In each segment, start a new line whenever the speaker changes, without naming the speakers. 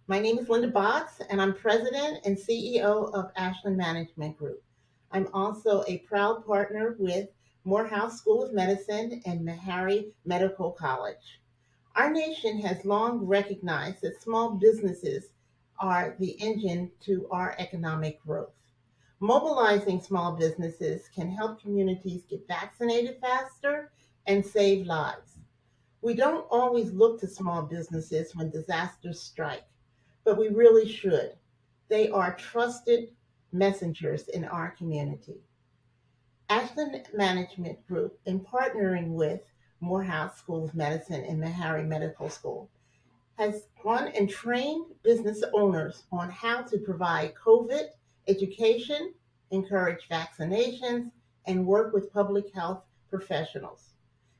My name is Linda Botts, and I'm President and CEO of Ashland Management Group. I'm also a proud partner with Morehouse School of Medicine and Meharry Medical College. Our nation has long recognized that small businesses are the engine to our economic growth. Mobilizing small businesses can help communities get vaccinated faster and save lives. We don't always look to small businesses when disasters strike, but we really should. They are trusted messengers in our community. Ashland Management Group, in partnering with Morehouse School of Medicine and Meharry Medical School, has run and trained business owners on how to provide COVID education, encourage vaccinations, and work with public health professionals.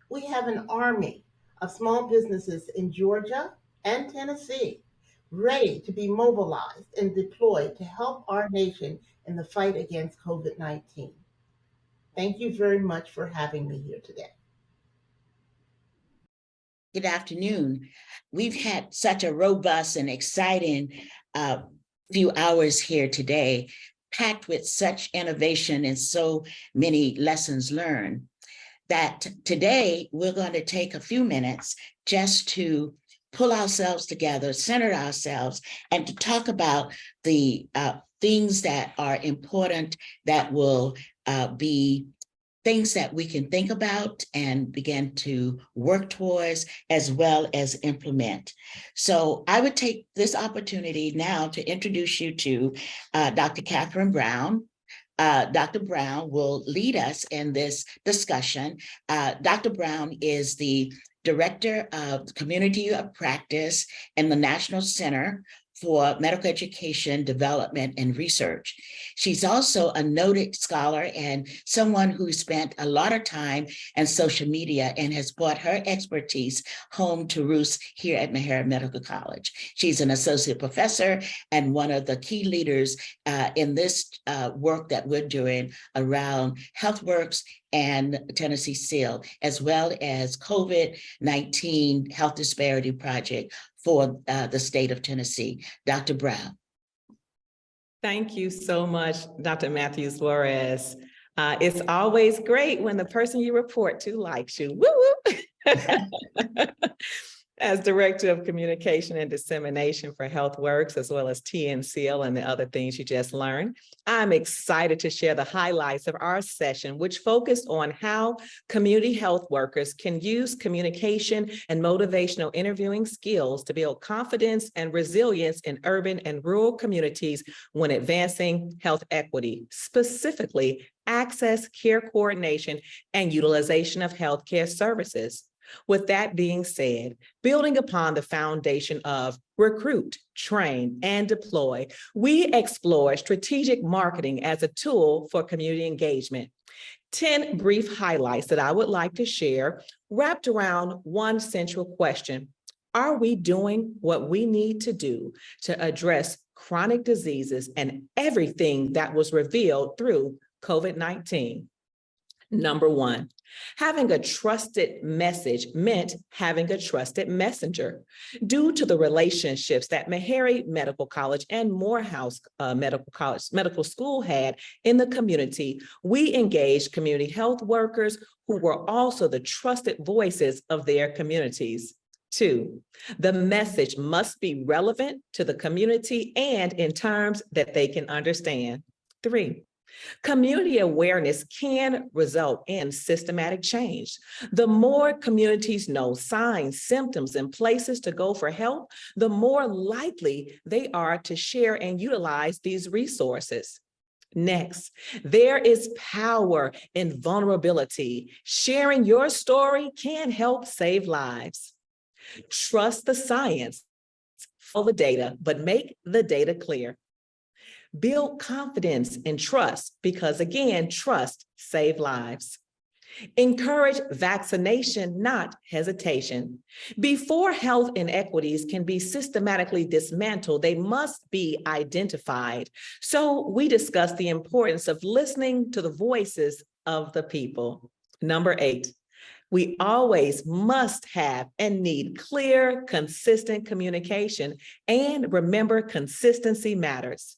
We have an army of small businesses in Georgia and Tennessee ready to be mobilized and deployed to help our nation in the fight against COVID 19. Thank you very much for having me here today.
Good afternoon. We've had such a robust and exciting few hours here today, packed with such innovation and so many lessons learned, that today we're going to take a few minutes just to pull ourselves together, center ourselves, and to talk about the things that are important that will be things that we can think about and begin to work towards, as well as implement. So I would take this opportunity now to introduce you to Dr. Catherine Brown. Dr. Brown will lead us in this discussion. Dr. Brown is the Director of Community of Practice in the National Center for Medical Education, Development, and Research. She's also a noted scholar and someone who spent a lot of time in social media and has brought her expertise home to roost here at Meharry Medical College. She's an associate professor and one of the key leaders in this work that we're doing around HealthWorks and Tennessee SEAL, as well as COVID-19 Health Disparity Project for the state of Tennessee. Dr. Brown.
Thank you so much, Dr. Matthews Suarez. It's always great when the person you report to likes you. Woo woo! As Director of Communication and Dissemination for HealthWorks, as well as TNCL and the other things you just learned, I'm excited to share the highlights of our session, which focused on how community health workers can use communication and motivational interviewing skills to build confidence and resilience in urban and rural communities when advancing health equity, specifically access, care coordination, and utilization of healthcare services. With that being said, building upon the foundation of recruit, train, and deploy, we explore strategic marketing as a tool for community engagement. 10 brief highlights that I would like to share wrapped around one central question. Are we doing what we need to do to address chronic diseases and everything that was revealed through COVID-19? Number one, having a trusted message meant having a trusted messenger. Due to the relationships that Meharry Medical College and Morehouse Medical School had in the community, we engaged community health workers who were also the trusted voices of their communities. Two, the message must be relevant to the community and in terms that they can understand. Three, community awareness can result in systematic change. The more communities know signs, symptoms, and places to go for help, the more likely they are to share and utilize these resources. Next, there is power in vulnerability. Sharing your story can help save lives. Trust the science, follow the data, but make the data clear. Build confidence and trust because, again, trust saves lives. Encourage vaccination, not hesitation. Before health inequities can be systematically dismantled, they must be identified. So we discuss the importance of listening to the voices of the people. Number 8, We always must have and need clear, consistent communication, and remember, consistency matters.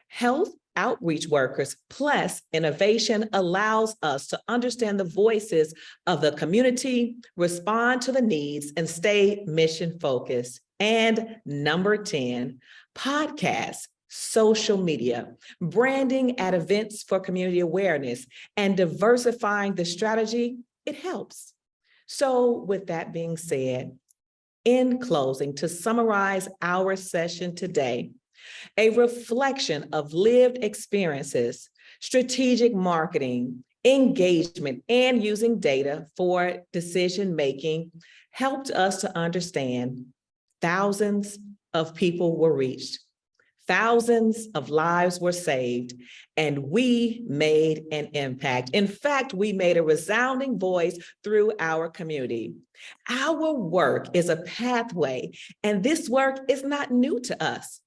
Health outreach workers plus innovation allows us to understand the voices of the community, respond to the needs, and stay mission focused. And number 10, podcasts, social media, branding at events for community awareness, and diversifying the strategy, it helps. So with that being said, in closing, to summarize our session today, a reflection of lived experiences, strategic marketing, engagement, and using data for decision-making helped us to understand thousands of people were reached, thousands of lives were saved, and we made an impact. In fact, we made a resounding voice through our community. Our work is a pathway, and this work is not new to us.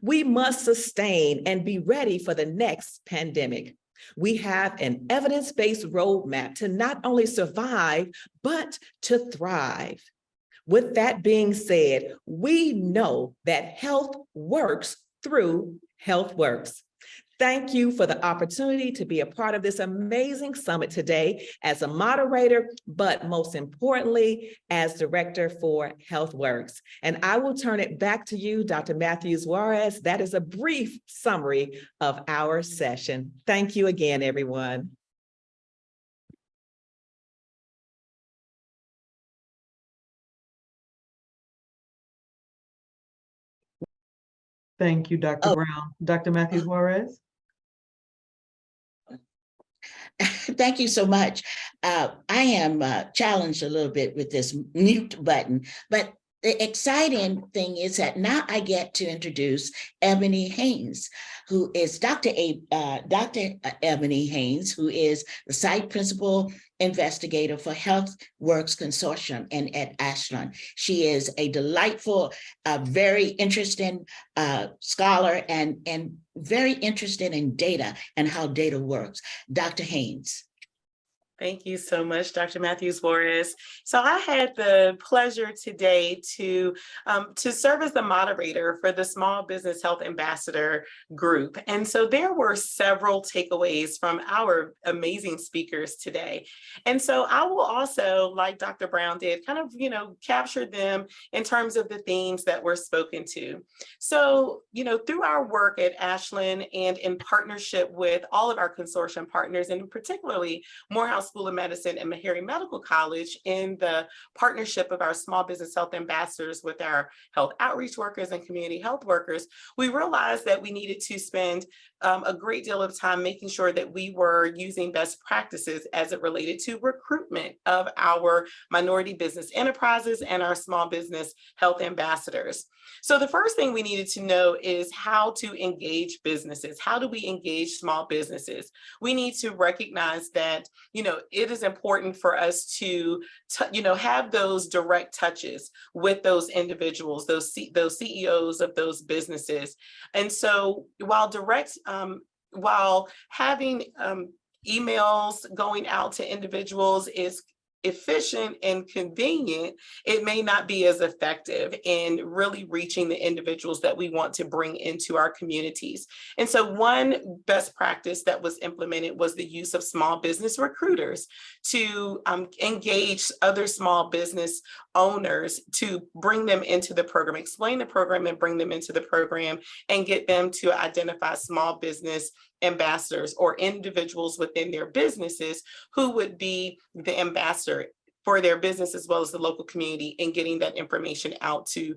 We must sustain and be ready for the next pandemic. We have an evidence-based roadmap to not only survive, but to thrive. With that being said, we know that health works through HealthWorks. Thank you for the opportunity to be a part of this amazing summit today as a moderator, but most importantly, as director for HealthWorks. And I will turn it back to you, Dr. Matthews Juarez. That is a brief summary of our session. Thank you again, everyone.
Thank you, Dr. Brown. Dr. Matthews Juarez?
Thank you so much. I am challenged a little bit with this mute button, but the exciting thing is that now I get to introduce Ebony Haynes, who is Dr. Ebony Haynes, who is the site principal investigator for HealthWorks Consortium and at Ashland. She is a delightful, very interesting scholar and very interested in data and how data works. Dr. Haynes.
Thank you so much, Dr. Matthews Juarez. So I had the pleasure today to serve as the moderator for the Small Business Health Ambassador group. And so there were several takeaways from our amazing speakers today. And so I will also, like Dr. Brown did, kind of, capture them in terms of the themes that were spoken to. So, through our work at Ashland and in partnership with all of our consortium partners, and particularly Morehouse School of Medicine and Meharry Medical College, in the partnership of our small business health ambassadors with our health outreach workers and community health workers, we realized that we needed to spend a great deal of time making sure that we were using best practices as it related to recruitment of our minority business enterprises and our small business health ambassadors. So the first thing we needed to know is how to engage businesses. How do we engage small businesses? We need to recognize that, it is important for us to, have those direct touches with those individuals, those CEOs of those businesses. And so while having emails going out to individuals is efficient and convenient, it may not be as effective in really reaching the individuals that we want to bring into our communities. And so one best practice that was implemented was the use of small business recruiters to engage other small business owners to bring them into the program, explain the program and bring them into the program and get them to identify small business ambassadors or individuals within their businesses who would be the ambassador for their business as well as the local community, and getting that information out to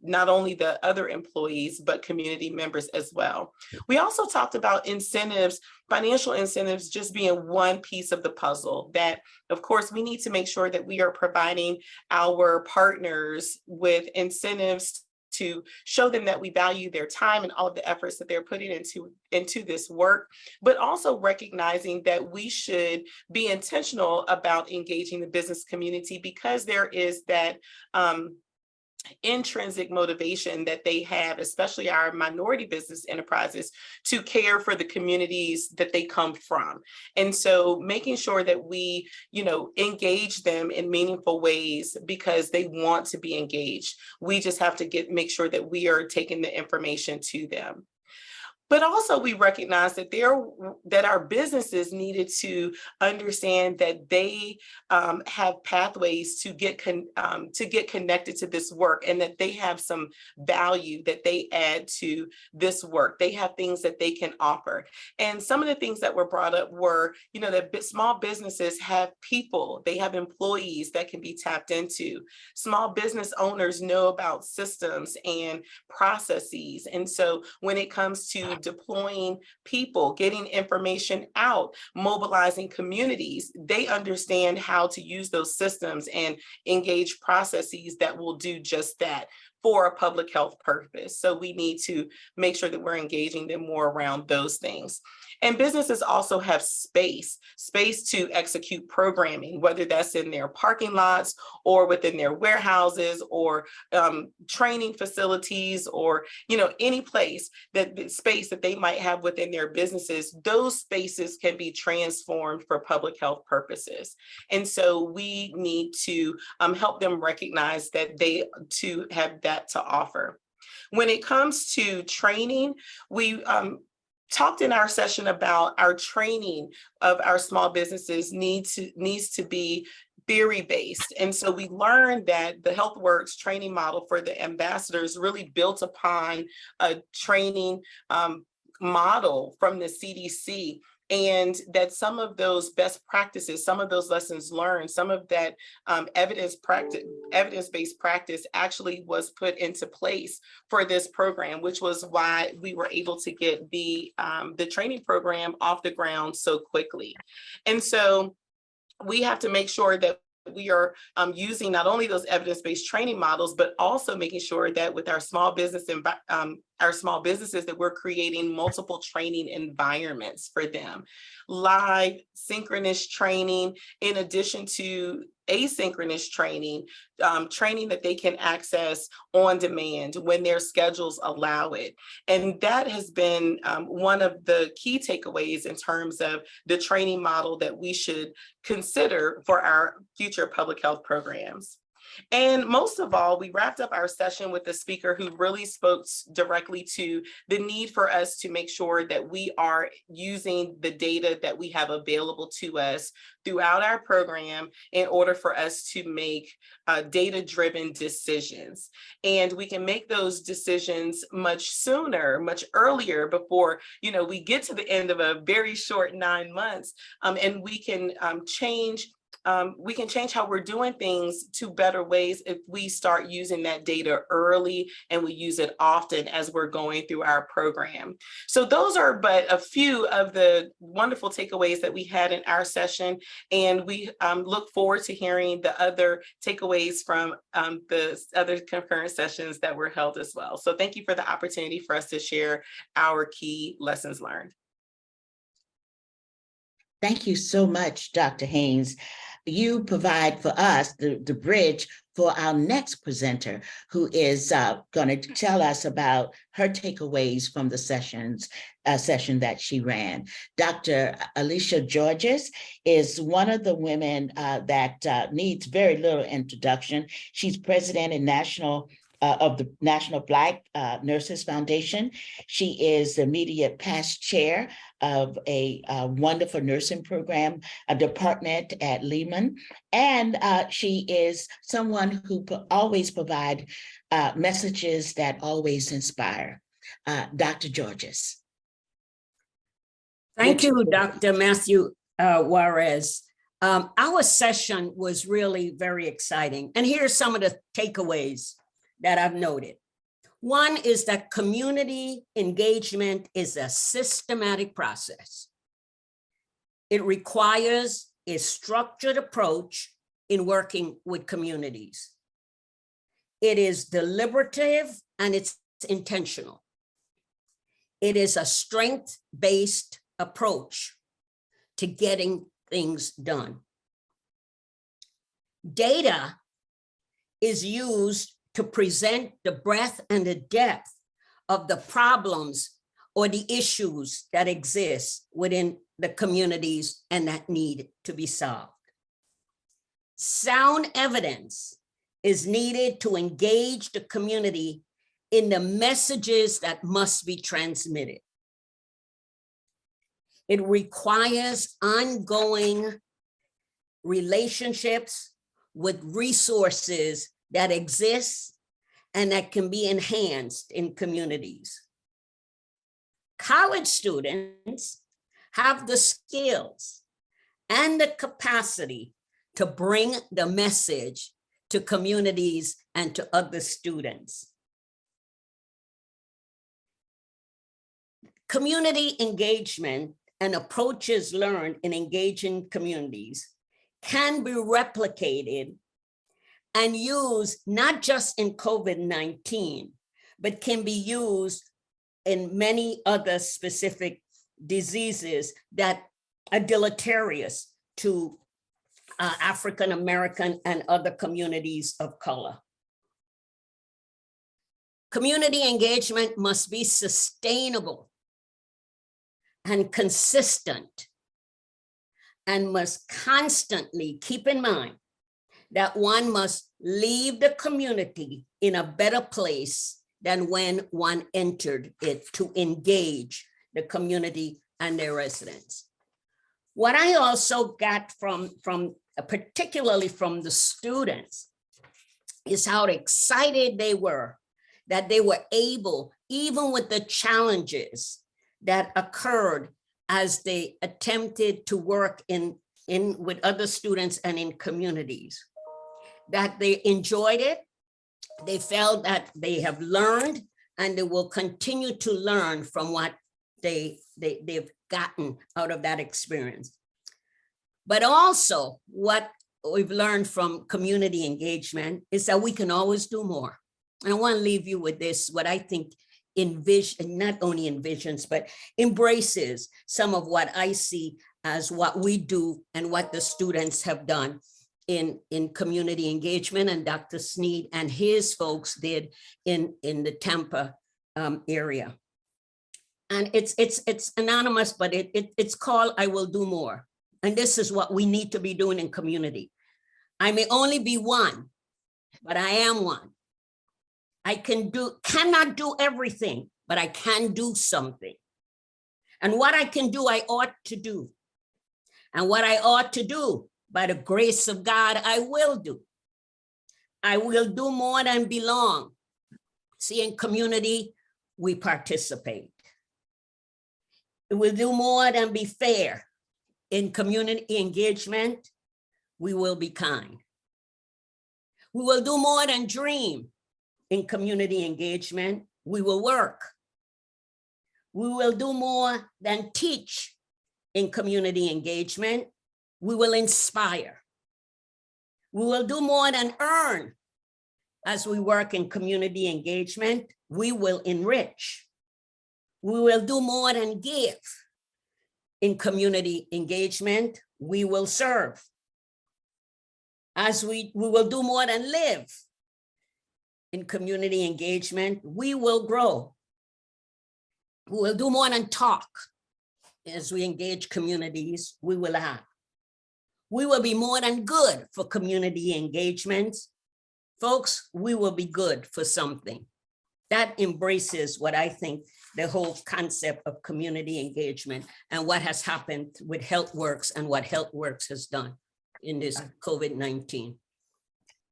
not only the other employees, but community members as well. We also talked about incentives, financial incentives just being one piece of the puzzle, that of course we need to make sure that we are providing our partners with incentives to show them that we value their time and all of the efforts that they're putting into this work, but also recognizing that we should be intentional about engaging the business community, because there is that intrinsic motivation that they have, especially our minority business enterprises, to care for the communities that they come from. And so making sure that we, engage them in meaningful ways because they want to be engaged. We just have to make sure that we are taking the information to them. But also we recognize that our businesses needed to understand that they have pathways to get connected to this work, and that they have some value that they add to this work. They have things that they can offer. And some of the things that were brought up were, that small businesses have people, they have employees that can be tapped into. Small business owners know about systems and processes. And so when it comes to deploying people, getting information out, mobilizing communities, they understand how to use those systems and engage processes that will do just that for a public health purpose. So we need to make sure that we're engaging them more around those things. And businesses also have space to execute programming, whether that's in their parking lots or within their warehouses or training facilities, or any place space that they might have within their businesses. Those spaces can be transformed for public health purposes. And so we need to help them recognize that they too have that to offer. When it comes to training, we talked in our session about our training of our small businesses needs to be theory-based. And so we learned that the HealthWorks training model for the ambassadors really built upon a training model from the CDC, and that some of those best practices, some of those lessons learned, some of that evidence-based practice actually was put into place for this program, which was why we were able to get the training program off the ground so quickly. And so we have to make sure that we are using not only those evidence-based training models, but also making sure that with our small businesses that we're creating multiple training environments for them. Live, synchronous training, in addition to asynchronous training, training that they can access on demand when their schedules allow it. And that has been one of the key takeaways in terms of the training model that we should consider for our future public health programs. And most of all, we wrapped up our session with a speaker who really spoke directly to the need for us to make sure that we are using the data that we have available to us throughout our program in order for us to make data-driven decisions. And we can make those decisions much sooner, much earlier, before we get to the end of a very short 9 months, and we can change how we're doing things to better ways if we start using that data early and we use it often as we're going through our program. So those are but a few of the wonderful takeaways that we had in our session, and we look forward to hearing the other takeaways from the other concurrent sessions that were held as well. So thank you for the opportunity for us to share our key lessons learned.
Thank you so much, Dr. Haynes. You provide for us the bridge for our next presenter, who is going to tell us about her takeaways from the session that she ran. Dr. Alicia Georges is one of the women that needs very little introduction. She's president and of the National Black Nurses Foundation. She is the immediate past chair of a wonderful nursing program, a department at Lehman. And she is someone who always provides messages that always inspire. Dr. Georges.
Thank you, Dr. Matthew Juarez. Our session was really very exciting. And here are some of the takeaways that I've noted. One is that community engagement is a systematic process. It requires a structured approach in working with communities. It is deliberative and it's intentional. It is a strength-based approach to getting things done. Data is used to present the breadth and the depth of the problems or the issues that exist within the communities and that need to be solved. Sound evidence is needed to engage the community in the messages that must be transmitted. It requires ongoing relationships with resources that exist and that can be enhanced in communities. College students have the skills and the capacity to bring the message to communities and to other students. Community engagement and approaches learned in engaging communities can be replicated and used not just in COVID-19, but can be used in many other specific diseases that are deleterious to African American and other communities of color. Community engagement must be sustainable and consistent, and must constantly keep in mind that one must leave the community in a better place than when one entered it, to engage the community and their residents. What I also got from particularly from the students, is how excited they were that they were able, even with the challenges that occurred as they attempted to work in with other students and in communities, that they enjoyed it. They felt that they have learned and they will continue to learn from what they've gotten out of that experience. But also what we've learned from community engagement is that we can always do more. And I want to leave you with this, what I think not only envisions, but embraces some of what I see as what we do and what the students have done in community engagement, and Dr. Sneed and his folks did in the Tampa area. And it's anonymous, but it's called I Will Do More. And this is what we need to be doing in community. I may only be one, but I am one. I cannot do everything, but I can do something. And what I can do, I ought to do. And what I ought to do, by the grace of God, I will do. I will do more than belong. See, in community, we participate. It will do more than be fair. In community engagement, we will be kind. We will do more than dream. In community engagement, we will work. We will do more than teach. In community engagement, we will inspire. We will do more than earn. As we work in community engagement, we will enrich. We will do more than give. In community engagement, we will serve. As we will do more than live. In community engagement, we will grow. We will do more than talk. As we engage communities, we will act. We will be more than good for community engagements. Folks, we will be good for something. That embraces what I think the whole concept of community engagement and what has happened with HealthWorks and what HealthWorks has done in this COVID-19.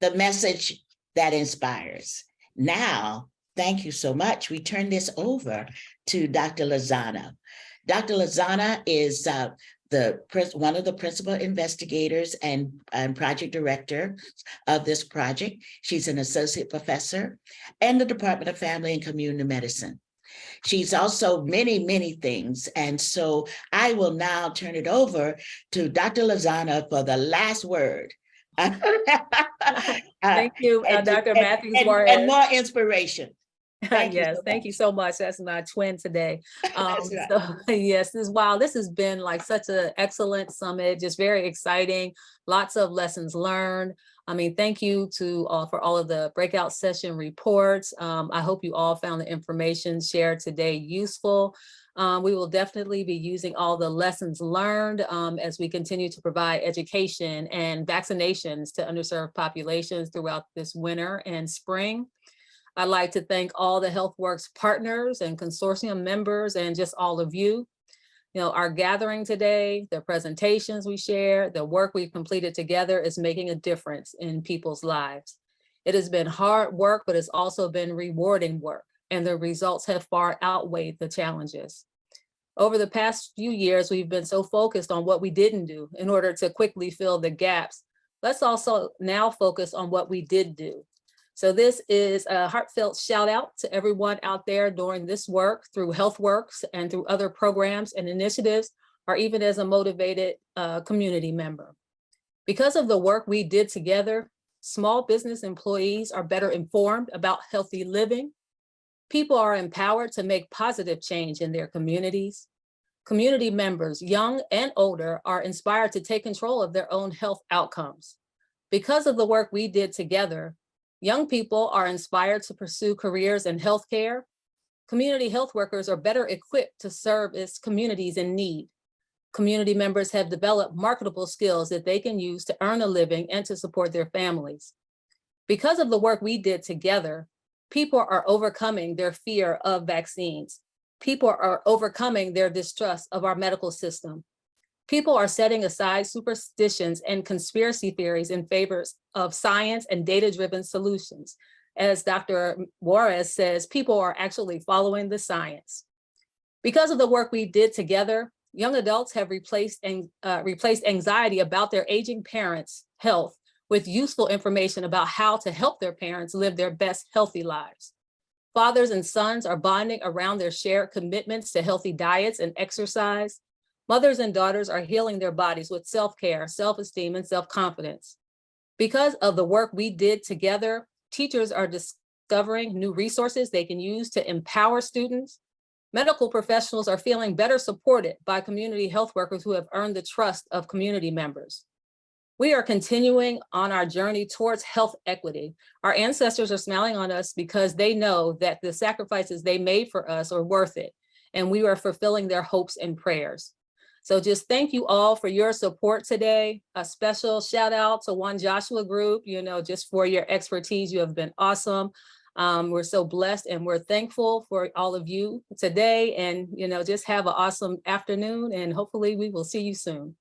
The message that inspires. Now, thank you so much. We turn this over to Dr. Lozano. Dr. Lozano is one of the principal investigators and project director of this project. She's an associate professor in the Department of Family and Community Medicine. She's also many, many things. And so I will now turn it over to Dr. Lozano for the last word.
Thank you, Dr. Matthews Juarez.
And more inspiration. Thank you
Yes,
so
thank you
much.
so much. That's my twin today.
That's right.
So yes, this has been like such an excellent summit, just very exciting, lots of lessons learned. I mean, thank you to for all of the breakout session reports. I hope you all found the information shared today useful. We will definitely be using all the lessons learned as we continue to provide education and vaccinations to underserved populations throughout this winter and spring. I'd like to thank all the HealthWorks partners and consortium members and just all of you. You know, our gathering today, the presentations we share, the work we've completed together is making a difference in people's lives. It has been hard work, but it's also been rewarding work, and the results have far outweighed the challenges. Over the past few years, we've been so focused on what we didn't do in order to quickly fill the gaps. Let's also now focus on what we did do. So this is a heartfelt shout out to everyone out there doing this work through HealthWorks and through other programs and initiatives, or even as a motivated community member. Because of the work we did together, small business employees are better informed about healthy living. People are empowered to make positive change in their communities. Community members, young and older, are inspired to take control of their own health outcomes. Because of the work we did together, young people are inspired to pursue careers in healthcare. Community health workers are better equipped to serve its communities in need. Community members have developed marketable skills that they can use to earn a living and to support their families. Because of the work we did together, people are overcoming their fear of vaccines. People are overcoming their distrust of our medical system. People are setting aside superstitions and conspiracy theories in favor of science and data-driven solutions. As Dr. Juarez says, people are actually following the science. Because of the work we did together, young adults have replaced anxiety about their aging parents' health with useful information about how to help their parents live their best healthy lives. Fathers and sons are bonding around their shared commitments to healthy diets and exercise. Mothers and daughters are healing their bodies with self-care, self-esteem, and self-confidence. Because of the work we did together, teachers are discovering new resources they can use to empower students. Medical professionals are feeling better supported by community health workers who have earned the trust of community members. We are continuing on our journey towards health equity. Our ancestors are smiling on us because they know that the sacrifices they made for us are worth it, and we are fulfilling their hopes and prayers. So just thank you all for your support today. A special shout out to One Joshua Group, just for your expertise. You have been awesome. We're so blessed and we're thankful for all of you today, and just have an awesome afternoon, and hopefully we will see you soon.